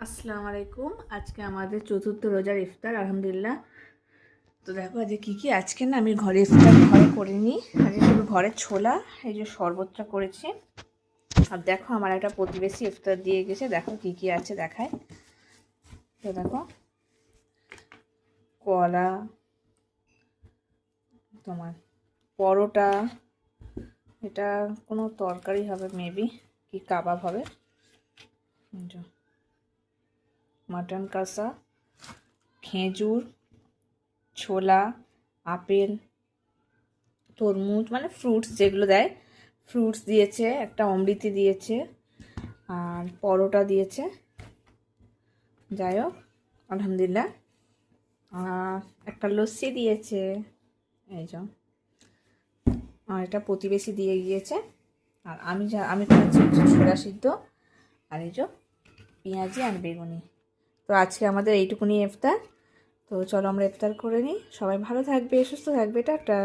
আসসালামু আলাইকুম। আজকে আমাদের চতুর্থ রোজার ইফতার আলহামদুলিল্লাহ। তো দেখো আজকে কী কী, আজকে না আমি ঘরে ইফতার ঘরে করিনি, আজকে শুধু ঘরে ছোলা এই যে শরবতটা করেছি। আর দেখো আমার একটা প্রতিবেশী ইফতার দিয়ে গেছে, দেখো কী কী আছে দেখায়। তো দেখো কলা, তোমার পরোটা, এটা কোনো তরকারি হবে মেবি, কি কাবাব হবে, মাটন কষা, খেজুর, ছোলা, আপেল, তরমুজ মানে ফ্রুটস যেগুলো দেয়, ফ্রুটস দিয়েছে, একটা অমৃতি দিয়েছে, আর পরোটা দিয়েছে। যাই হোক আলহামদুলিল্লাহ। আর একটা লস্যি দিয়েছে, এই যে। আর এটা প্রতিবেশী দিয়ে গিয়েছে। আর আমি করেছি ছোলা সিদ্ধ, আর এই যে পেঁয়াজি আর বেগুনি। তো আজকে আমাদের এইটুকুনি ইফতার। তো চলো আমরা ইফতার করে নিই। সবাই ভালো থাকবে, সুস্থ থাকবে, টাটা।